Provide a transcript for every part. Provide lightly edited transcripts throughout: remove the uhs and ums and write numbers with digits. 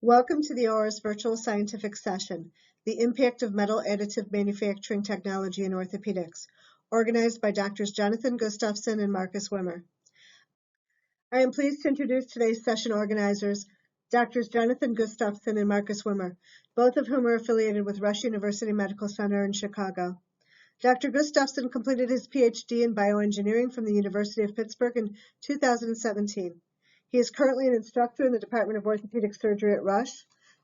Welcome to the ORS Virtual Scientific Session, The Impact of Metal Additive Manufacturing Technology in Orthopedics, organized by Drs. Jonathan Gustafson and Marcus Wimmer. I am pleased to introduce today's session organizers, Drs. Jonathan Gustafson and Marcus Wimmer, both of whom are affiliated with Rush University Medical Center in Chicago. Dr. Gustafson completed his PhD in bioengineering from the University of Pittsburgh in 2017. He is currently an instructor in the Department of Orthopedic Surgery at Rush.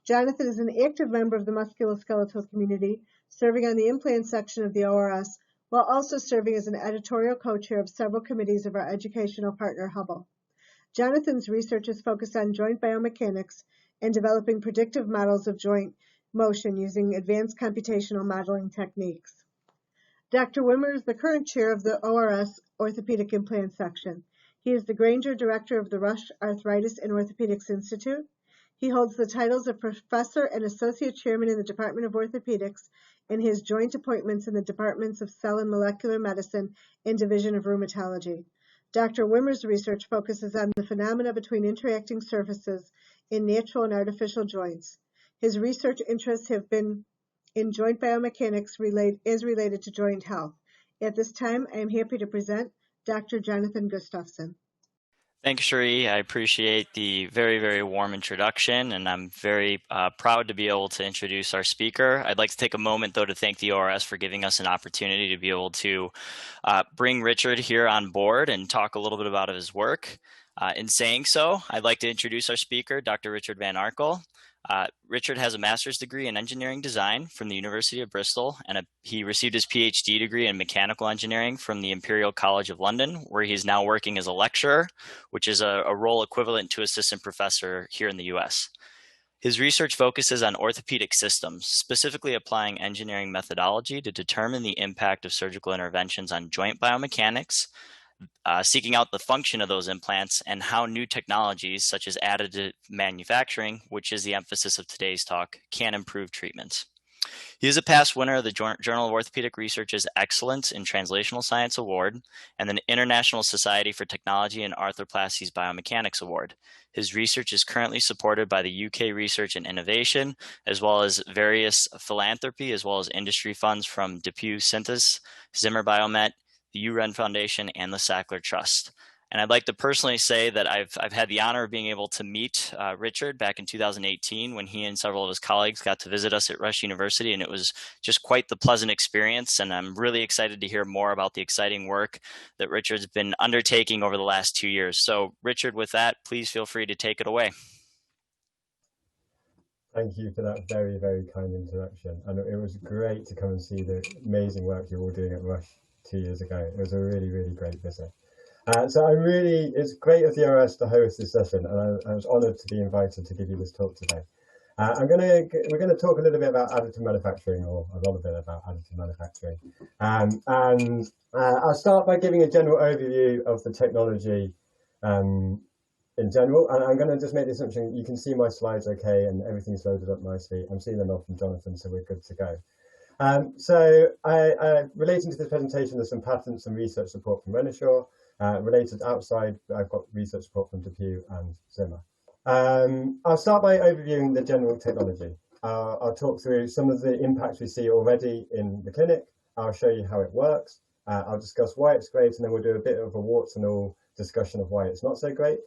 Jonathan is an active member of the musculoskeletal community, serving on the implant section of the ORS, while also serving as an editorial co-chair of several committees of our educational partner, Hubble. Jonathan's research is focused on joint biomechanics and developing predictive models of joint motion using advanced computational modeling techniques. Dr. Wimmer is the current chair of the ORS Orthopedic Implant Section. He is the Granger Director of the Rush Arthritis and Orthopedics Institute. He holds the titles of Professor and Associate Chairman in the Department of Orthopedics and has joint appointments in the Departments of Cell and Molecular Medicine and Division of Rheumatology. Dr. Wimmer's research focuses on the phenomena between interacting surfaces in natural and artificial joints. His research interests have been in joint biomechanics related to joint health. At this time, I am happy to present Dr. Jonathan Gustafson. Thanks, Cherie. I appreciate the very, very warm introduction, and I'm very proud to be able to introduce our speaker. I'd like to take a moment, though, to thank the ORS for giving us an opportunity to be able to bring Richard here on board and talk a little bit about his work. In saying so, I'd like to introduce our speaker, Dr. Richard Van Arkel. Richard has a master's degree in engineering design from the University of Bristol, and he received his PhD degree in mechanical engineering from the Imperial College of London, where he's now working as a lecturer, which is a role equivalent to assistant professor here in the US. His research focuses on orthopedic systems, specifically applying engineering methodology to determine the impact of surgical interventions on joint biomechanics, seeking out the function of those implants and how new technologies such as additive manufacturing, which is the emphasis of today's talk, can improve treatments. He is a past winner of the Journal of Orthopedic Research's Excellence in Translational Science Award and the International Society for Technology and Arthroplasty's Biomechanics Award. His research is currently supported by the UK Research and Innovation, as well as various philanthropy, as well as industry funds from Depew Synthes, Zimmer Biomet, the UREN Foundation, and the Sackler Trust. And I'd like to personally say that I've had the honor of being able to meet Richard back in 2018 when he and several of his colleagues got to visit us at Rush University, and it was just quite the pleasant experience. And I'm really excited to hear more about the exciting work that Richard's been undertaking over the last 2 years. So Richard, with that, please feel free to take it away. Thank you for that very, very kind introduction. And it was great to come and see the amazing work you're all doing at Rush 2 years ago. It was a really, really great visit. It's great of the ORS to host this session, and I was honoured to be invited to give you this talk today. We're going to talk a little bit about additive manufacturing, or a lot of it about additive manufacturing. I'll start by giving a general overview of the technology in general, and I'm going to just make the assumption you can see my slides okay and everything's loaded up nicely. I'm seeing them off from Jonathan, so we're good to go. Relating to this presentation, there's some patents and research support from Renishaw. Related outside, I've got research support from Depew and Zimmer. I'll start by overviewing the general technology. I'll talk through some of the impacts we see already in the clinic. I'll show you how it works. I'll discuss why it's great, and then we'll do a bit of a warts and all discussion of why it's not so great.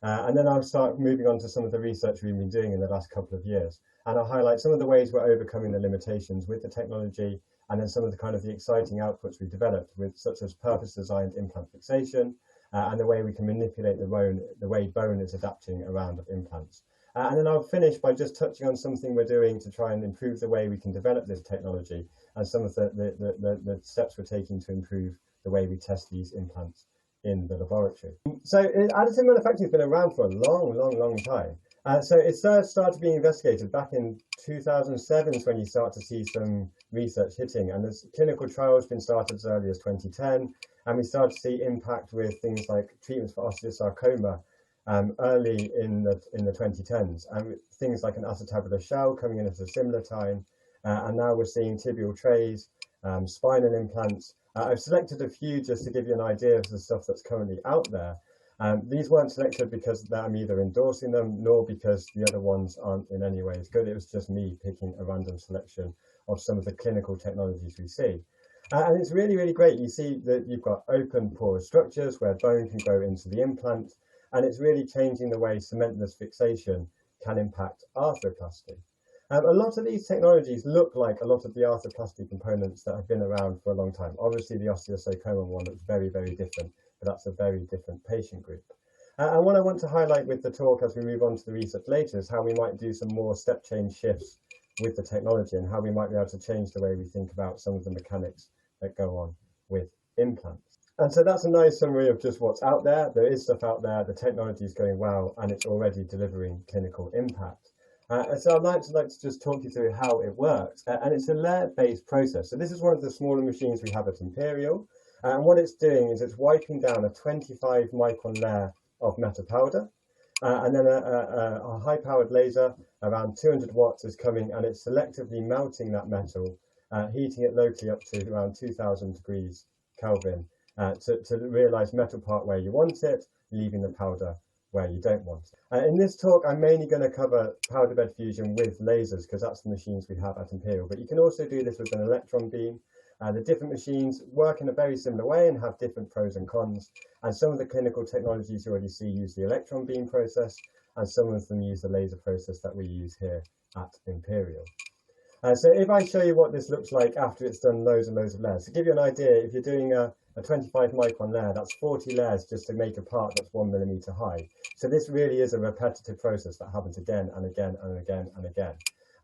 And then I'll start moving on to some of the research we've been doing in the last couple of years. And I'll highlight some of the ways we're overcoming the limitations with the technology, and then some of the exciting outputs we've developed with, such as purpose-designed implant fixation, and the way we can manipulate the way bone is adapting around implants. And then I'll finish by just touching on something we're doing to try and improve the way we can develop this technology, and some of the steps we're taking to improve the way we test these implants in the laboratory. So additive manufacturing has been around for a long time. So it started being investigated back in 2007 is when you start to see some research hitting, and there's clinical trials been started as early as 2010, and we start to see impact with things like treatments for osteosarcoma early in the 2010s, and things like an acetabular shell coming in at a similar time, and now we're seeing tibial trays, spinal implants. I've selected a few just to give you an idea of the stuff that's currently out there. These weren't selected because I'm either endorsing them, nor because the other ones aren't in any way as good. It was just me picking a random selection of some of the clinical technologies we see. And it's really, really great. You see that you've got open porous structures where bone can grow into the implant, and it's really changing the way cementless fixation can impact arthroplasty. A lot of these technologies look like a lot of the arthroplasty components that have been around for a long time. Obviously, the osteosarcoma one looks very, very different, but that's a very different patient group. And what I want to highlight with the talk as we move on to the research later is how we might do some more step change shifts with the technology and how we might be able to change the way we think about some of the mechanics that go on with implants. And so that's a nice summary of just what's out there. There is stuff out there, the technology is going well, and it's already delivering clinical impact. So I'd like to just talk you through how it works. And it's a layer-based process. So this is one of the smaller machines we have at Imperial. And what it's doing is it's wiping down a 25 micron layer of metal powder. And then a high-powered laser around 200 watts is coming, and it's selectively melting that metal, heating it locally up to around 2000 degrees Kelvin to realize metal part where you want it, leaving the powder where you don't want. In this talk, I'm mainly going to cover powder bed fusion with lasers because that's the machines we have at Imperial, but you can also do this with an electron beam. The different machines work in a very similar way and have different pros and cons, and some of the clinical technologies you already see use the electron beam process, and some of them use the laser process that we use here at Imperial. So if I show you what this looks like after it's done loads and loads of layers, to give you an idea, if you're doing a 25 micron layer, that's 40 layers just to make a part that's 1 millimeter high. So this really is a repetitive process that happens again and again and again and again.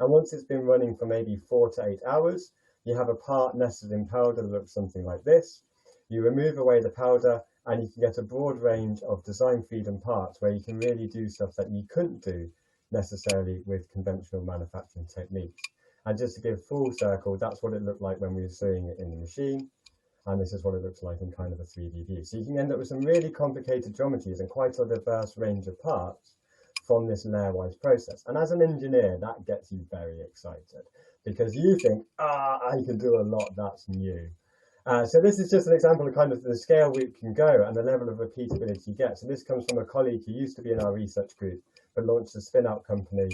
And once it's been running for maybe 4 to 8 hours, you have a part nested in powder that looks something like this. You remove away the powder and you can get a broad range of design freedom parts where you can really do stuff that you couldn't do necessarily with conventional manufacturing techniques. And just to give full circle, that's what it looked like when we were seeing it in the machine. And this is what it looks like in kind of a 3D view. So you can end up with some really complicated geometries and quite a diverse range of parts from this layer-wise process. And as an engineer, that gets you very excited because you think, I can do a lot that's new. So this is just an example of kind of the scale we can go and the level of repeatability you get. So this comes from a colleague who used to be in our research group, but launched a spin-out company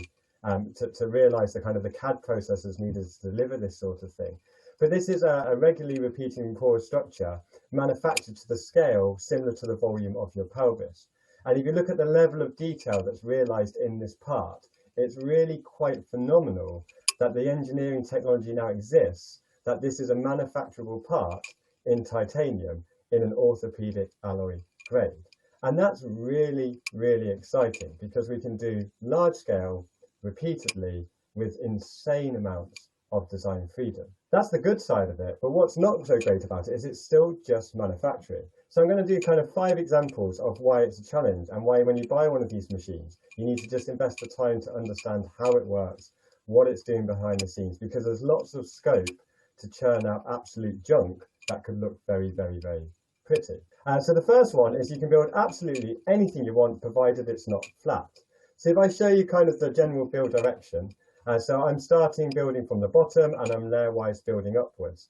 to realize the kind of the CAD processes needed to deliver this sort of thing. But this is a regularly repeating porous structure manufactured to the scale similar to the volume of your pelvis. And if you look at the level of detail that's realized in this part, it's really quite phenomenal that the engineering technology now exists, that this is a manufacturable part in titanium in an orthopedic alloy grade. And that's really, really exciting because we can do large scale repeatedly with insane amounts of design freedom. That's the good side of it, but what's not so great about it is it's still just manufacturing. So I'm going to do kind of 5 examples of why it's a challenge and why when you buy one of these machines, you need to just invest the time to understand how it works, what it's doing behind the scenes, because there's lots of scope to churn out absolute junk that could look very, very, very pretty. So the first one is you can build absolutely anything you want, provided it's not flat. So if I show you kind of the general build direction, so I'm starting building from the bottom and I'm layer-wise building upwards.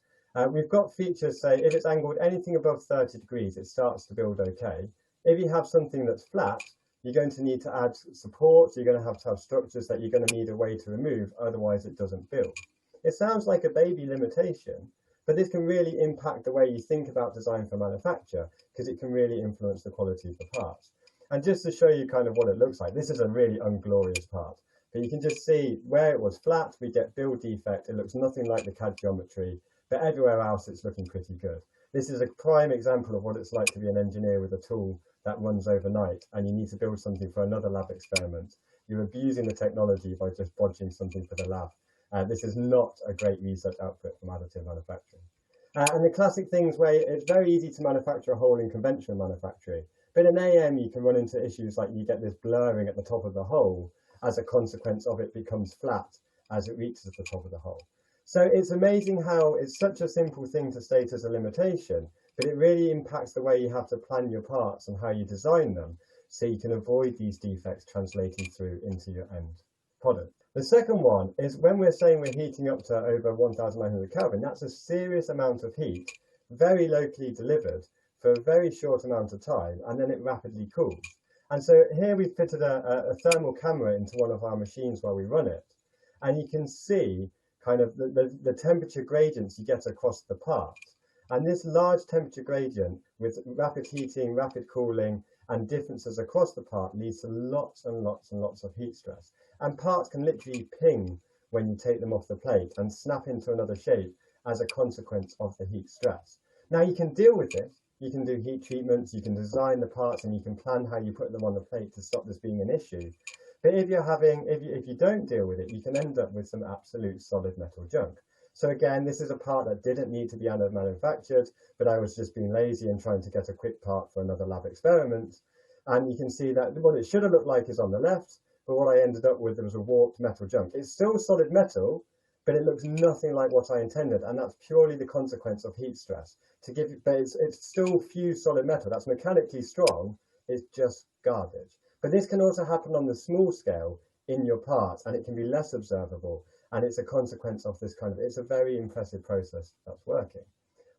We've got features, say, if it's angled anything above 30 degrees, it starts to build okay. If you have something that's flat, you're going to need to add support, you're going to have structures that you're going to need a way to remove, otherwise it doesn't build. It sounds like a baby limitation, but this can really impact the way you think about design for manufacture, because it can really influence the quality of the parts. And just to show you kind of what it looks like, this is a really unglorious part. But you can just see where it was flat, we get build defect. It looks nothing like the CAD geometry, but everywhere else it's looking pretty good. This is a prime example of what it's like to be an engineer with a tool that runs overnight and you need to build something for another lab experiment. You're abusing the technology by just bodging something for the lab. This is not a great research output from additive manufacturing. And the classic things where it's very easy to manufacture a hole in conventional manufacturing, but in AM you can run into issues like you get this blurring at the top of the hole. As a consequence of it becomes flat as it reaches the top of the hole. So it's amazing how it's such a simple thing to state as a limitation, but it really impacts the way you have to plan your parts and how you design them so you can avoid these defects translating through into your end product. The second one is when we're saying we're heating up to over 1900 Kelvin, that's a serious amount of heat, very locally delivered for a very short amount of time, and then it rapidly cools. And so here we've fitted a thermal camera into one of our machines while we run it, and you can see kind of the temperature gradients you get across the part. And this large temperature gradient with rapid heating, rapid cooling, and differences across the part leads to lots and lots and lots of heat stress. And parts can literally ping when you take them off the plate and snap into another shape as a consequence of the heat stress. Now you can deal with this. You can do heat treatments, you can design the parts, and you can plan how you put them on the plate to stop this being an issue. But if you don't deal with it, you can end up with some absolute solid metal junk. So again, this is a part that didn't need to be manufactured, but I was just being lazy and trying to get a quick part for another lab experiment. And you can see that what it should have looked like is on the left, but what I ended up with was a warped metal junk. It's still solid metal, but it looks nothing like what I intended, and that's purely the consequence of heat stress. But it's still fused solid metal. That's mechanically strong. It's just garbage. But this can also happen on the small scale in your parts, and it can be less observable. And it's a consequence of this it's a very impressive process that's working.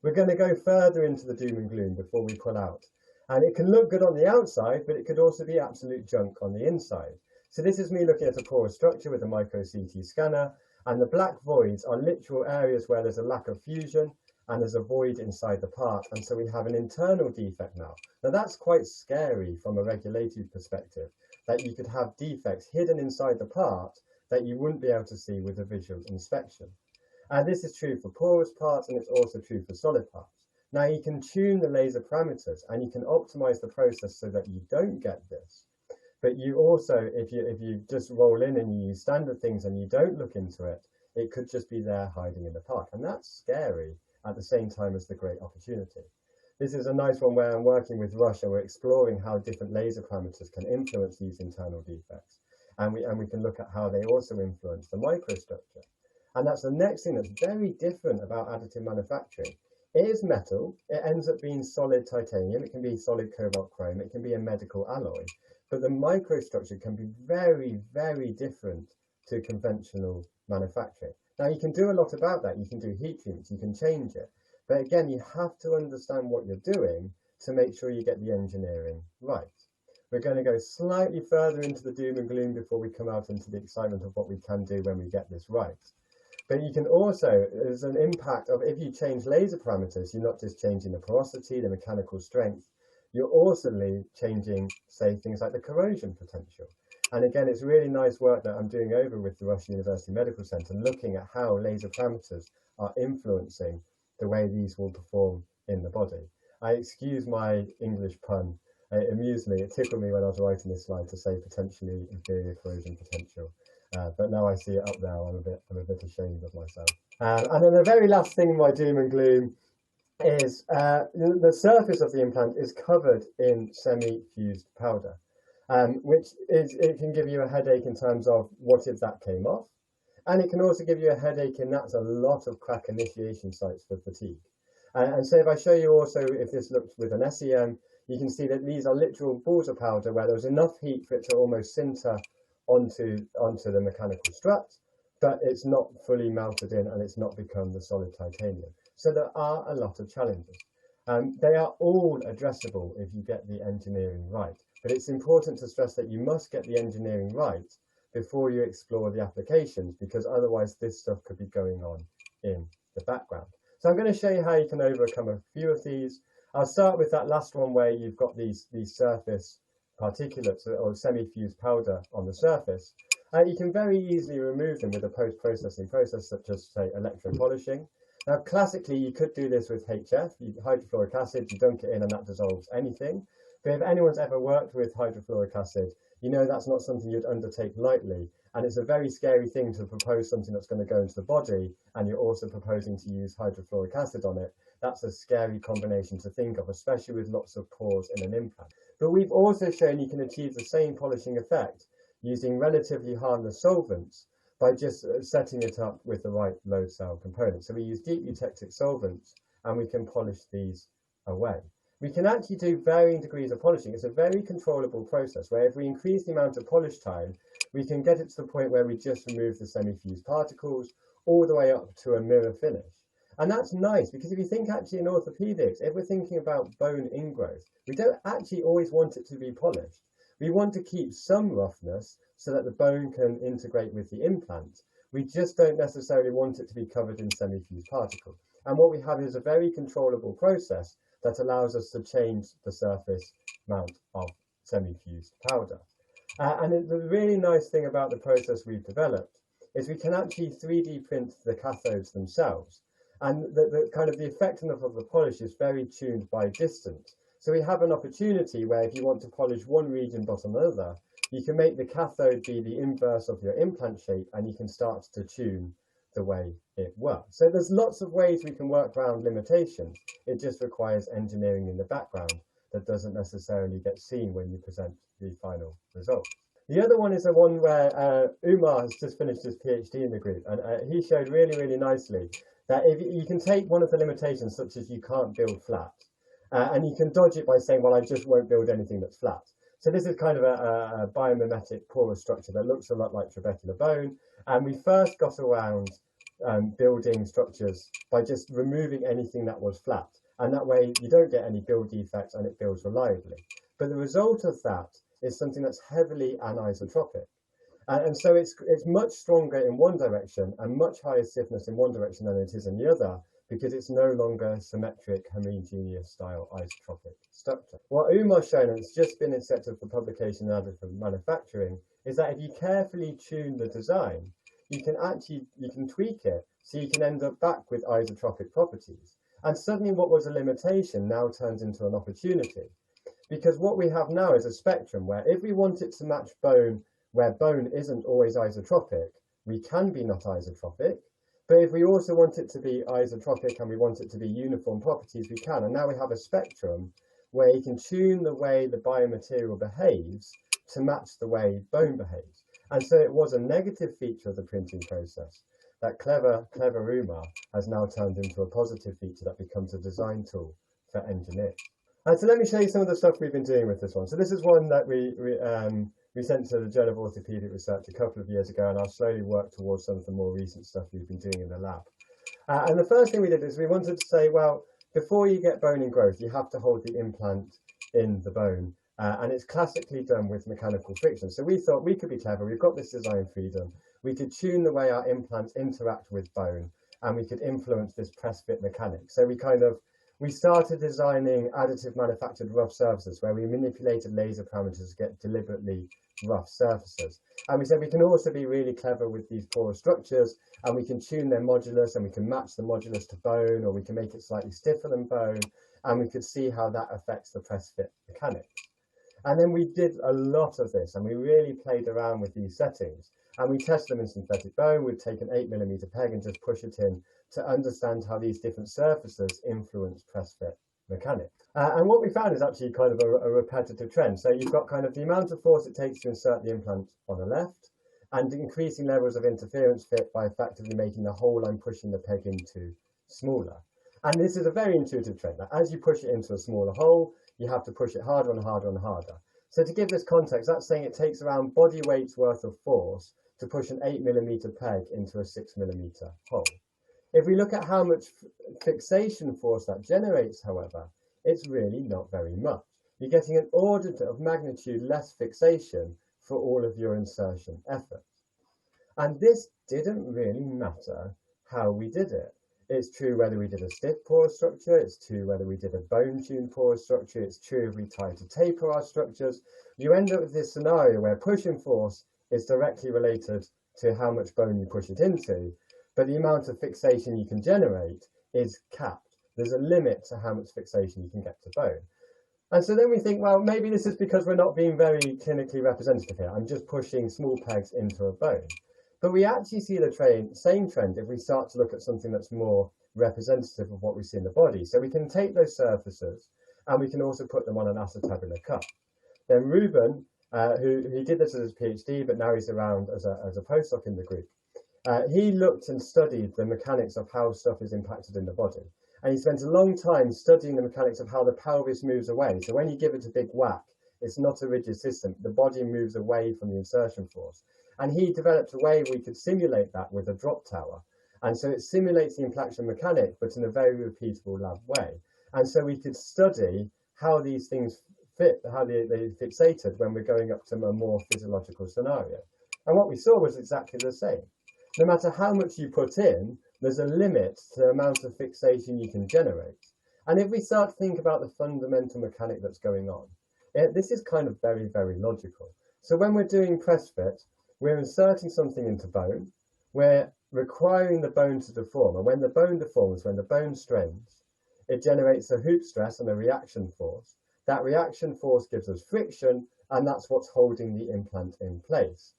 We're going to go further into the doom and gloom before we pull out. And it can look good on the outside, but it could also be absolute junk on the inside. So this is me looking at a porous structure with a micro CT scanner, and the black voids are literal areas where there's a lack of fusion and there's a void inside the part. And so we have an internal defect now. Now that's quite scary from a regulated perspective, that you could have defects hidden inside the part that you wouldn't be able to see with a visual inspection. And this is true for porous parts, and it's also true for solid parts. Now you can tune the laser parameters and you can optimize the process so that you don't get this. But you also, if you just roll in and you use standard things and you don't look into it, it could just be there hiding in the part. And that's scary at the same time as the great opportunity. This is a nice one where I'm working with Rush and we're exploring how different laser parameters can influence these internal defects. And we can look at how they also influence the microstructure. And that's the next thing that's very different about additive manufacturing. It is metal. It ends up being solid titanium. It can be solid cobalt chrome. It can be a medical alloy. But the microstructure can be very, very different to conventional manufacturing. Now, you can do a lot about that. You can do heat treatments. You can change it. But again, you have to understand what you're doing to make sure you get the engineering right. We're going to go slightly further into the doom and gloom before we come out into the excitement of what we can do when we get this right. But you can also, there's an impact of if you change laser parameters, you're not just changing the porosity, the mechanical strength, you're also changing, say, things like the corrosion potential. And again, it's really nice work that I'm doing over with the Rush University Medical Center, looking at how laser parameters are influencing the way these will perform in the body. I excuse my English pun. It amused me, it tickled me when I was writing this slide to say potentially inferior corrosion potential. But now I see it up there, I'm a bit ashamed of myself. And then the very last thing in my doom and gloom is the surface of the implant is covered in semi-fused powder, which it can give you a headache in terms of what if that came off, and it can also give you a headache in that's a lot of crack initiation sites for fatigue. And so if I show you also if this looks with an SEM, you can see that these are literal balls of powder where there's enough heat for it to almost sinter onto the mechanical strut, but it's not fully melted in and it's not become the solid titanium. So there are a lot of challenges. They are all addressable if you get the engineering right, but it's important to stress that you must get the engineering right before you explore the applications, because otherwise this stuff could be going on in the background. So I'm going to show you how you can overcome a few of these. I'll start with that last one where you've got these surface particulates or semi-fused powder on the surface. You can very easily remove them with a post-processing process such as, say, electropolishing. Now, classically, you could do this with HF, hydrofluoric acid, you dunk it in and that dissolves anything. But if anyone's ever worked with hydrofluoric acid, you know that's not something you'd undertake lightly. And it's a very scary thing to propose something that's going to go into the body, and you're also proposing to use hydrofluoric acid on it. That's a scary combination to think of, especially with lots of pores in an implant. But we've also shown you can achieve the same polishing effect using relatively harmless solvents by just setting it up with the right load cell components. So we use deep eutectic solvents and we can polish these away. We can actually do varying degrees of polishing. It's a very controllable process where if we increase the amount of polish time, we can get it to the point where we just remove the semi-fused particles all the way up to a mirror finish. And that's nice, because if you think actually in orthopedics, if we're thinking about bone ingrowth, we don't actually always want it to be polished. We want to keep some roughness so that the bone can integrate with the implant. We just don't necessarily want it to be covered in semi-fused particle. And what we have is a very controllable process that allows us to change the surface amount of semi-fused powder. And the really nice thing about the process we've developed is we can actually 3D print the cathodes themselves. And the kind of the effectiveness of the polish is very tuned by distance. So we have an opportunity where if you want to polish one region but another, you can make the cathode be the inverse of your implant shape, and you can start to tune the way it works. So there's lots of ways we can work around limitations. It just requires engineering in the background that doesn't necessarily get seen when you present the final result. The other one is the one where Umar has just finished his PhD in the group, and he showed really, really nicely that if you can take one of the limitations, such as you can't build flat, and you can dodge it by saying, well, I just won't build anything that's flat. So this is kind of a biomimetic porous structure that looks a lot like trabecular bone. And we first got around building structures by just removing anything that was flat. And that way you don't get any build defects and it builds reliably. But the result of that is something that's heavily anisotropic. And so it's much stronger in one direction and much higher stiffness in one direction than it is in the other, because it's no longer symmetric, homogeneous style isotropic structure. What Umar's shown, and it's just been accepted for publication in additive manufacturing, is that if you carefully tune the design, you can tweak it so you can end up back with isotropic properties. And suddenly what was a limitation now turns into an opportunity. Because what we have now is a spectrum where if we want it to match bone, where bone isn't always isotropic, we can be not isotropic. But if we also want it to be isotropic and we want it to be uniform properties, we can. And now we have a spectrum where you can tune the way the biomaterial behaves to match the way bone behaves. And so it was a negative feature of the printing process that clever Umar has now turned into a positive feature that becomes a design tool for engineers. And so let me show you some of the stuff we've been doing with this one. So this is one that we sent to the Journal of Orthopaedic Research a couple of years ago, and I'll slowly work towards some of the more recent stuff we've been doing in the lab. And the first thing we did is we wanted to say, well, before you get bone ingrowth, you have to hold the implant in the bone. And it's classically done with mechanical friction. So we thought we could be clever. We've got this design freedom. We could tune the way our implants interact with bone, and we could influence this press fit mechanics. So we started designing additive manufactured rough surfaces where we manipulated laser parameters to get deliberately rough surfaces. And we said we can also be really clever with these porous structures, and we can tune their modulus, and we can match the modulus to bone, or we can make it slightly stiffer than bone, and we could see how that affects the press fit mechanics. And then we did a lot of this, and we really played around with these settings. And we tested them in synthetic bone. We'd take an 8mm peg and just push it in to understand how these different surfaces influence press fit mechanics. And what we found is actually kind of a repetitive trend. So you've got kind of the amount of force it takes to insert the implant on the left, and increasing levels of interference fit by effectively making the hole I'm pushing the peg into smaller. And this is a very intuitive trend. That as you push it into a smaller hole, you have to push it harder and harder and harder. So to give this context, that's saying it takes around body weight's worth of force to push an 8mm peg into a 6mm hole. If we look at how much fixation force that generates, however, it's really not very much. You're getting an order of magnitude less fixation for all of your insertion efforts. And this didn't really matter how we did it. It's true whether we did a stiff porous structure, it's true whether we did a bone-tuned porous structure, it's true if we tried to taper our structures. You end up with this scenario where pushing force is directly related to how much bone you push it into, but the amount of fixation you can generate is capped. There's a limit to how much fixation you can get to bone. And so then we think, well, maybe this is because we're not being very clinically representative here. I'm just pushing small pegs into a bone. But we actually see the same trend if we start to look at something that's more representative of what we see in the body. So we can take those surfaces and we can also put them on an acetabular cup. Then Ruben, who did this as his PhD, but now he's around as a postdoc in the group, he looked and studied the mechanics of how stuff is impacted in the body. And he spent a long time studying the mechanics of how the pelvis moves away. So when you give it a big whack, it's not a rigid system. The body moves away from the insertion force. And he developed a way we could simulate that with a drop tower. And so it simulates the impaction mechanic, but in a very repeatable lab way. And so we could study how these things fit, how they fixated when we're going up to a more physiological scenario. And what we saw was exactly the same. No matter how much you put in, there's a limit to the amount of fixation you can generate. And if we start to think about the fundamental mechanic that's going on, this is kind of very, very logical. So when we're doing press fit, we're inserting something into bone, we're requiring the bone to deform. And when the bone deforms, when the bone strains, it generates a hoop stress and a reaction force. That reaction force gives us friction, and that's what's holding the implant in place.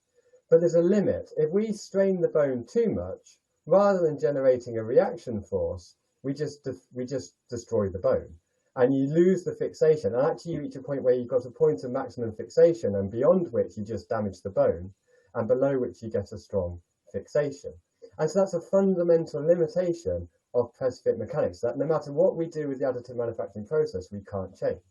But there's a limit. If we strain the bone too much, rather than generating a reaction force, we just destroy the bone, and you lose the fixation. And actually you reach a point where you've got a point of maximum fixation, and beyond which you just damage the bone, and below which you get a strong fixation. And so that's a fundamental limitation of press fit mechanics, that no matter what we do with the additive manufacturing process, we can't change.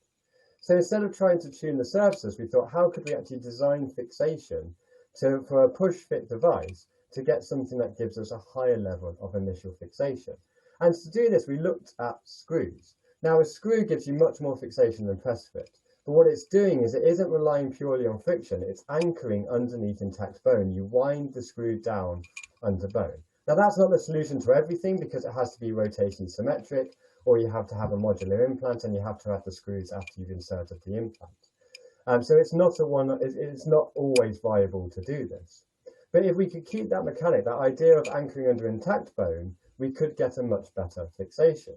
So instead of trying to tune the surfaces, we thought, how could we actually design fixation for a push fit device to get something that gives us a higher level of initial fixation? And to do this, we looked at screws. Now, a screw gives you much more fixation than press fit, but what it's doing is it isn't relying purely on friction, it's anchoring underneath intact bone. You wind the screw down under bone. Now, that's not the solution to everything, because it has to be rotation symmetric, or you have to have a modular implant, and you have to have the screws after you've inserted the implant. So it's not always viable to do this. But if we could keep that mechanic, that idea of anchoring under intact bone, we could get a much better fixation.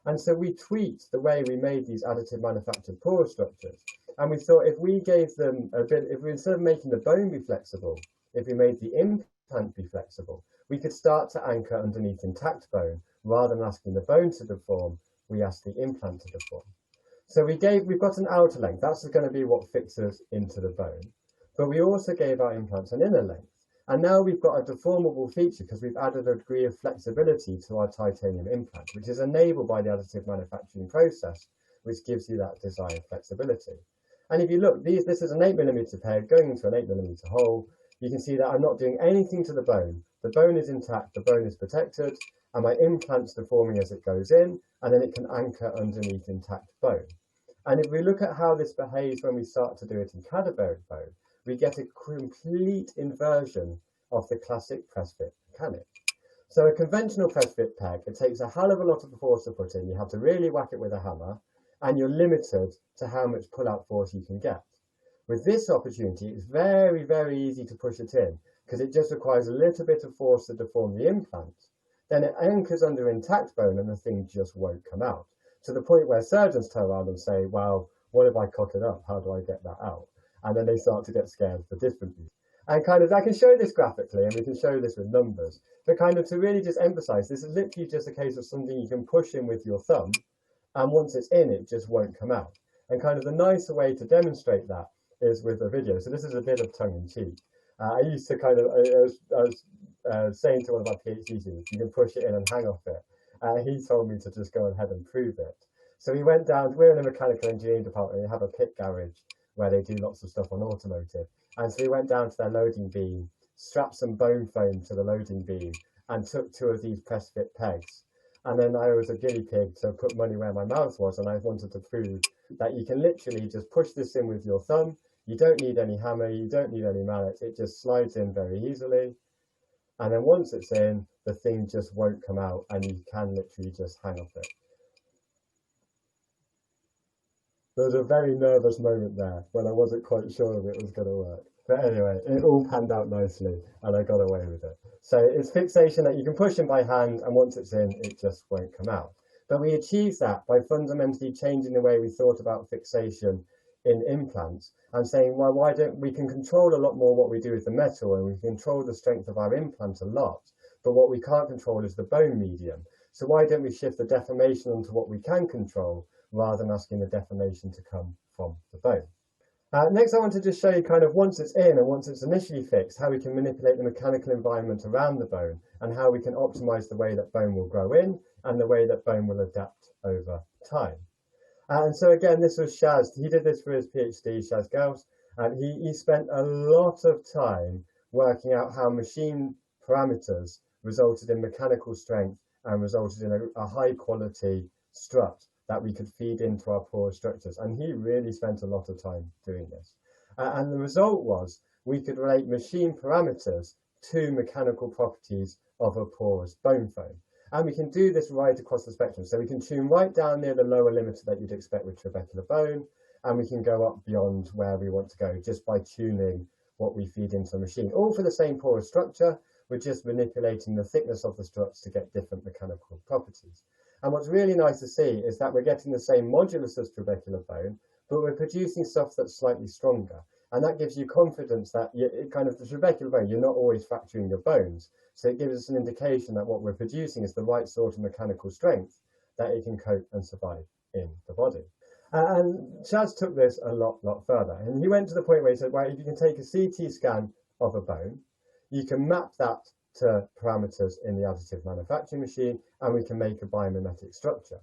And so we tweaked the way we made these additive manufactured porous structures. And we thought, if we gave them if we, instead of making the bone be flexible, if we made the implant be flexible, we could start to anchor underneath intact bone. Rather than asking the bone to deform, we asked the implant to deform. So we've got an outer length, that's going to be what fixes into the bone. But we also gave our implants an inner length. And now we've got a deformable feature because we've added a degree of flexibility to our titanium implant, which is enabled by the additive manufacturing process, which gives you that desired flexibility. And if you look, this is an 8mm peg going into an 8mm hole. You can see that I'm not doing anything to the bone. The bone is intact, the bone is protected, and my implant's deforming as it goes in, and then it can anchor underneath intact bone. And if we look at how this behaves when we start to do it in cadaveric bone, we get a complete inversion of the classic press fit mechanic. So a conventional press fit peg, it takes a hell of a lot of force to put in. You have to really whack it with a hammer, and you're limited to how much pull-out force you can get. With this opportunity, it's very, very easy to push it in, because it just requires a little bit of force to deform the implant. Then it anchors under intact bone, and the thing just won't come out. To the point where surgeons turn around and say, well, what if I cut it up? How do I get that out? And then they start to get scared for different reasons. And kind of, I can show this graphically, and we can show this with numbers, but kind of to really just emphasize, this is literally just a case of something you can push in with your thumb, and once it's in, it just won't come out. And kind of the nicer way to demonstrate that is with a video. So this is a bit of tongue in cheek. I used to kind of, I was saying to one of our PhD students, you can push it in and hang off it. He told me to just go ahead and prove it. So we went down, we're in a mechanical engineering department, we have a pit garage where they do lots of stuff on automotive. And so we went down to their loading beam, strapped some bone foam to the loading beam, and took 2 of these press fit pegs. And then I was a guinea pig to put money where my mouth was, and I wanted to prove that you can literally just push this in with your thumb. You don't need any hammer, you don't need any mallet, it just slides in very easily. And then once it's in, the thing just won't come out, and you can literally just hang off it. There was a very nervous moment there when I wasn't quite sure if it was going to work. But anyway, it all panned out nicely, and I got away with it. So it's fixation that you can push in by hand, and once it's in, it just won't come out. But we achieved that by fundamentally changing the way we thought about fixation in implants, and saying, well, why don't we can control a lot more what we do with the metal, and we can control the strength of our implant a lot, but what we can't control is the bone medium. So why don't we shift the deformation onto what we can control, rather than asking the deformation to come from the bone? Next, I want to just show you kind of once it's in and once it's initially fixed, how we can manipulate the mechanical environment around the bone, and how we can optimize the way that bone will grow in and the way that bone will adapt over time. And so again, this was Shaz. He did this for his PhD, Shaz Gauss, and he spent a lot of time working out how machine parameters resulted in mechanical strength and resulted in a high quality strut that we could feed into our porous structures. And he really spent a lot of time doing this. And the result was we could relate machine parameters to mechanical properties of a porous bone foam. And we can do this right across the spectrum. So we can tune right down near the lower limiter that you'd expect with trabecular bone, and we can go up beyond where we want to go just by tuning what we feed into the machine. All for the same porous structure, we're just manipulating the thickness of the struts to get different mechanical properties. And what's really nice to see is that we're getting the same modulus as trabecular bone, but we're producing stuff that's slightly stronger. And that gives you confidence that the trabecular bone, you're not always fracturing your bones. So it gives us an indication that what we're producing is the right sort of mechanical strength that it can cope and survive in the body. And Chaz took this a lot further. And he went to the point where he said, well, if you can take a CT scan of a bone, you can map that to parameters in the additive manufacturing machine, and we can make a biomimetic structure.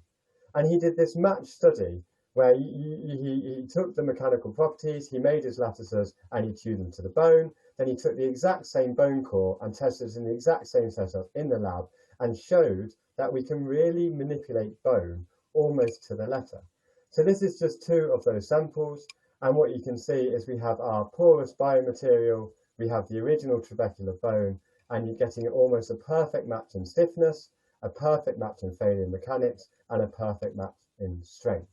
And he did this match study where he took the mechanical properties, he made his lattices, and he tuned them to the bone. Then he took the exact same bone core and tested it in the exact same setup in the lab and showed that we can really manipulate bone almost to the letter. So this is just two of those samples. And what you can see is we have our porous biomaterial, we have the original trabecular bone, and you're getting almost a perfect match in stiffness, a perfect match in failure mechanics, and a perfect match in strength.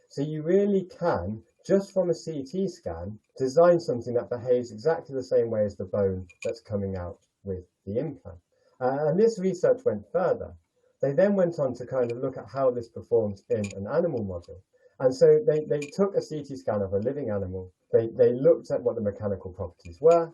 So you really can, just from a CT scan, design something that behaves exactly the same way as the bone that's coming out with the implant. And this research went further. They then went on to kind of look at how this performs in an animal model. And so they took a CT scan of a living animal, they looked at what the mechanical properties were,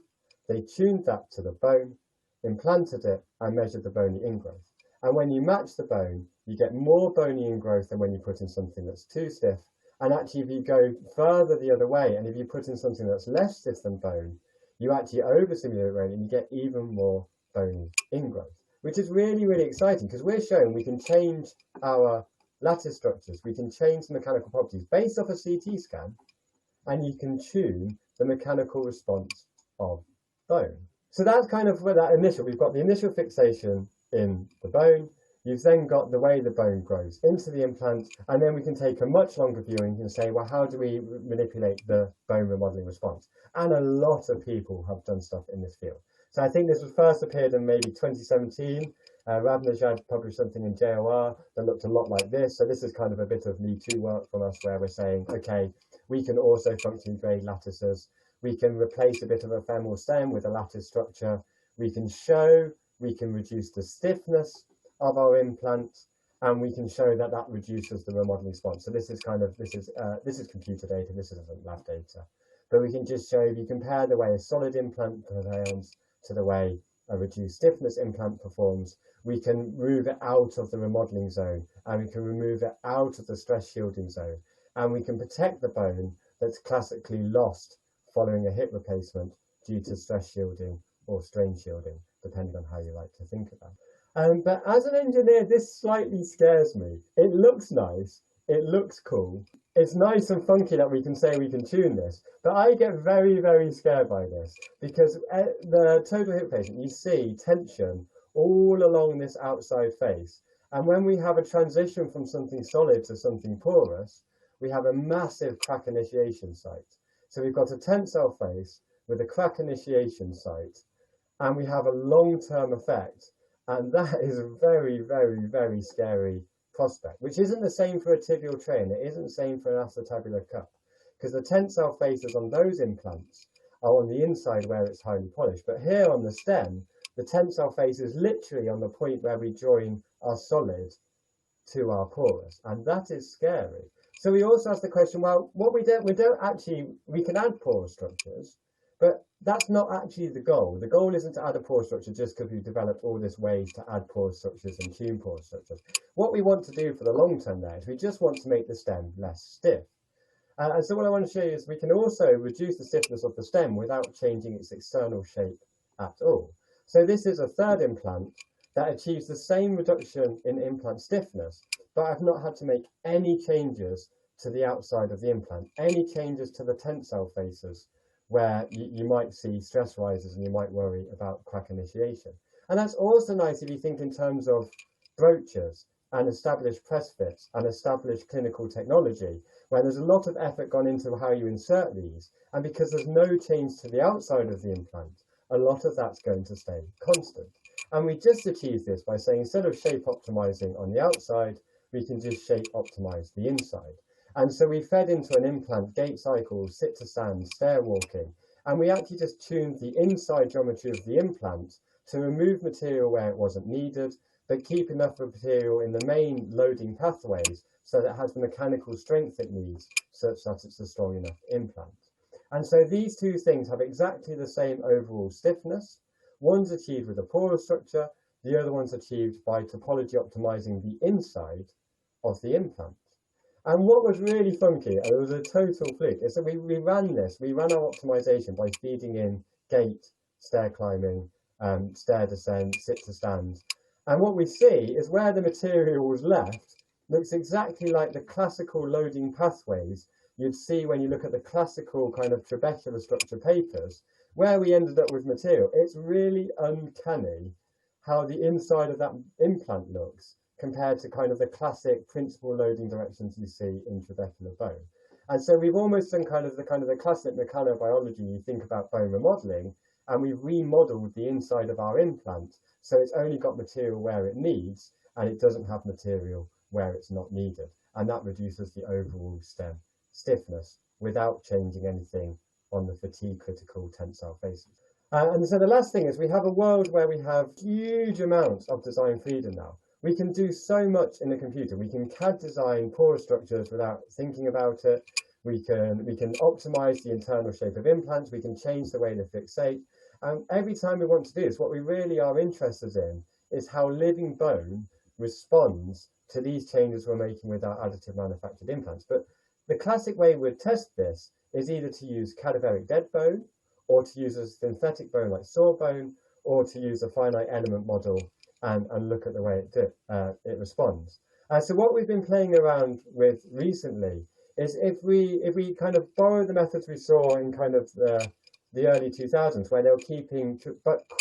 they tuned that to the bone, implanted it, and measured the bony ingrowth. And when you match the bone, you get more bony ingrowth than when you put in something that's too stiff. And actually, if you go further the other way, and if you put in something that's less stiff than bone, you actually overstimulate bone and you get even more bony ingrowth, which is really, really exciting because we're showing we can change our lattice structures, we can change the mechanical properties based off a CT scan, and you can tune the mechanical response of bone. So that's kind of where that initial, we've got the initial fixation in the bone, you've then got the way the bone grows into the implant, and then we can take a much longer view and can say, well, how do we manipulate the bone remodeling response? And a lot of people have done stuff in this field. So I think this was first appeared in maybe 2017. Ravnajad published something in JOR that looked a lot like this. So this is kind of a bit of Me Too work from us where we're saying, okay, we can also functionally grade lattices. We can replace a bit of a femoral stem with a lattice structure. We can show, we can reduce the stiffness of our implant, and we can show that that reduces the remodeling response. So this is kind of, this is computer data, this isn't lab data. But we can just show, if you compare the way a solid implant performs to the way a reduced stiffness implant performs, we can move it out of the remodeling zone, and we can remove it out of the stress shielding zone, and we can protect the bone that's classically lost following a hip replacement due to stress shielding or strain shielding, depending on how you like to think about it. But as an engineer, this slightly scares me. It looks nice, it looks cool, it's nice and funky that we can say we can tune this, but I get very, very scared by this because the total hip replacement, you see tension all along this outside face. And when we have a transition from something solid to something porous, we have a massive crack initiation site. So we've got a tensile face with a crack initiation site, and we have a long-term effect. And that is a very, very, very scary prospect, which isn't the same for a tibial tray, and it isn't the same for an acetabular cup, because the tensile faces on those implants are on the inside where it's highly polished. But here on the stem, the tensile face is literally on the point where we join our solid to our porous, and that is scary. So we also ask the question, well, what we don't actually, we can add porous structures, but that's not actually the goal. The goal isn't to add a porous structure just because we've developed all this ways to add porous structures and tune porous structures. What we want to do for the long term there is we just want to make the stem less stiff. And so what I want to show you is we can also reduce the stiffness of the stem without changing its external shape at all. So this is a third implant that achieves the same reduction in implant stiffness, but I've not had to make any changes to the outside of the implant, any changes to the tensile faces, where you might see stress rises and you might worry about crack initiation. And that's also nice if you think in terms of broachures and established press fits and established clinical technology, where there's a lot of effort gone into how you insert these. And because there's no change to the outside of the implant, a lot of that's going to stay constant. And we just achieve this by saying, instead of shape optimizing on the outside, we can just shape optimize the inside. And so we fed into an implant gait cycles, sit to stand, stair walking, and we actually just tuned the inside geometry of the implant to remove material where it wasn't needed, but keep enough of material in the main loading pathways so that it has the mechanical strength it needs, such that it's a strong enough implant. And so these two things have exactly the same overall stiffness. One's achieved with a porous structure, the other one's achieved by topology optimizing the inside of the implant. And what was really funky, and it was a total fluke, is that we ran our optimization by feeding in gait, stair climbing, stair descent, sit to stand. And what we see is where the material was left looks exactly like the classical loading pathways you'd see when you look at the classical kind of trabecular structure papers, where we ended up with material. It's really uncanny how the inside of that implant looks compared to kind of the classic principal loading directions you see in trabecular bone. And so we've almost done kind of the classic mechanobiology you think about bone remodeling, and we've remodeled the inside of our implant so it's only got material where it needs and it doesn't have material where it's not needed. And that reduces the overall stem stiffness without changing anything on the fatigue critical tensile faces. And so the last thing is we have a world where we have huge amounts of design freedom now. We can do so much in the computer. We can CAD design porous structures without thinking about it. We can optimize the internal shape of implants. We can change the way they fixate. And every time we want to do this, what we really are interested in is how living bone responds to these changes we're making with our additive manufactured implants. But the classic way we'd test this is either to use cadaveric dead bone, or to use a synthetic bone like sawbone, or to use a finite element model and look at the way it responds. So what we've been playing around with recently is if we kind of borrow the methods we saw in kind of the early 2000s, where they were keeping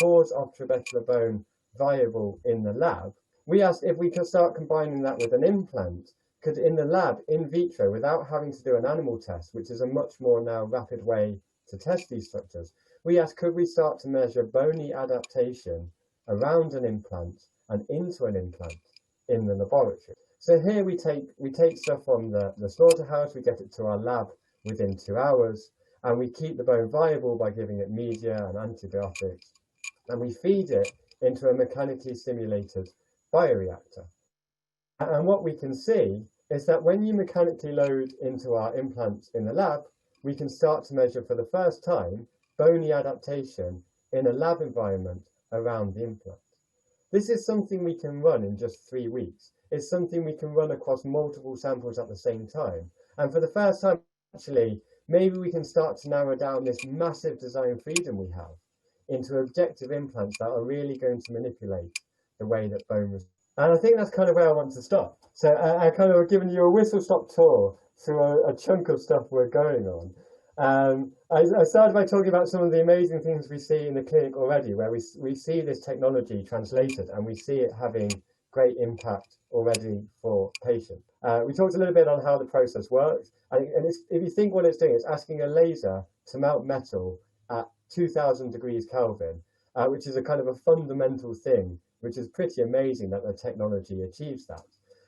cores of trabecular bone viable in the lab, we asked if we could start combining that with an implant, could in the lab, in vitro, without having to do an animal test, which is a much more now rapid way to test these structures, we asked, could we start to measure bony adaptation around an implant and into an implant in the laboratory? So here we take stuff from the slaughterhouse, we get it to our lab within 2 hours, and we keep the bone viable by giving it media and antibiotics, and we feed it into a mechanically stimulated bioreactor. And what we can see is that when you mechanically load into our implants in the lab, we can start to measure for the first time bony adaptation in a lab environment around the implant. This is something we can run in just 3 weeks. It's something we can run across multiple samples at the same time. And for the first time, actually, maybe we can start to narrow down this massive design freedom we have into objective implants that are really going to manipulate the way that bone responds. And I think that's kind of where I want to stop. So I kind of given you a whistle-stop tour through a chunk of stuff we're going on. I started by talking about some of the amazing things we see in the clinic already, where we see this technology translated and we see it having great impact already for patients. We talked a little bit on how the process works, and if you think what it's doing, it's asking a laser to melt metal at 2000 degrees Kelvin, which is a kind of a fundamental thing, which is pretty amazing that the technology achieves that.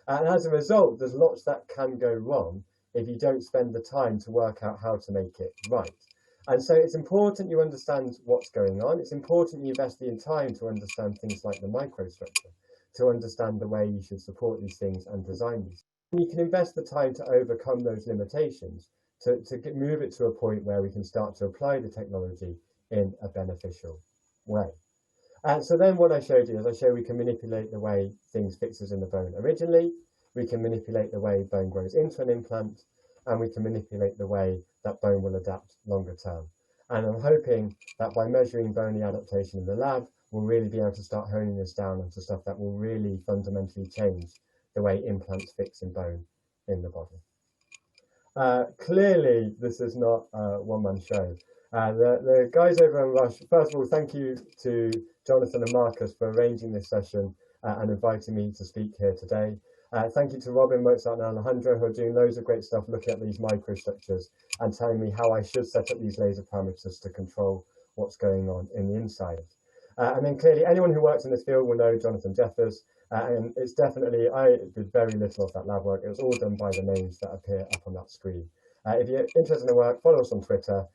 And as a result, there's lots that can go wrong if you don't spend the time to work out how to make it right. And so it's important you understand what's going on. It's important you invest the time to understand things like the microstructure, to understand the way you should support these things and design these. And you can invest the time to overcome those limitations, to move it to a point where we can start to apply the technology in a beneficial way. So then what I showed you is I showed we can manipulate the way things fixes in the bone originally, we can manipulate the way bone grows into an implant, and we can manipulate the way that bone will adapt longer term. And I'm hoping that by measuring bony adaptation in the lab, we'll really be able to start honing this down into stuff that will really fundamentally change the way implants fix in bone in the body. Clearly, this is not a one-man show. The guys over in Rush, first of all, thank you to Jonathan and Marcus for arranging this session and inviting me to speak here today. Thank you to Robin, Mozart, and Alejandro, who are doing loads of great stuff looking at these microstructures and telling me how I should set up these laser parameters to control what's going on in the inside. And then clearly, anyone who works in this field will know Jonathan Jeffers, and it's definitely, I did very little of that lab work. It was all done by the names that appear up on that screen. If you're interested in the work, follow us on Twitter.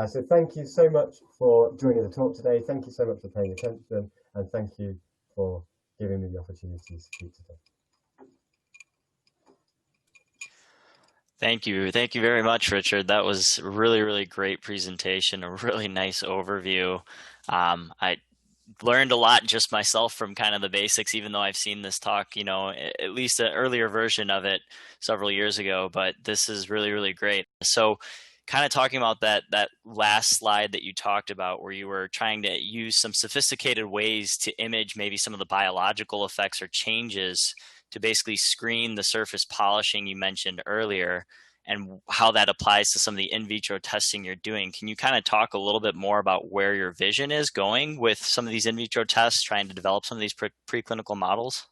So thank you so much for joining the talk today. Thank you so much for paying attention, and thank you for giving me the opportunity to speak today. Thank you. Thank you very much, Richard. That was a really, really great presentation, a really nice overview. I learned a lot just myself from kind of the basics, even though I've seen this talk, you know, at least an earlier version of it several years ago, but this is really, really great. So kind of talking about that last slide that you talked about, where you were trying to use some sophisticated ways to image maybe some of the biological effects or changes to basically screen the surface polishing you mentioned earlier, and how that applies to some of the in vitro testing you're doing. Can you kind of talk a little bit more about where your vision is going with some of these in vitro tests, trying to develop some of these preclinical models?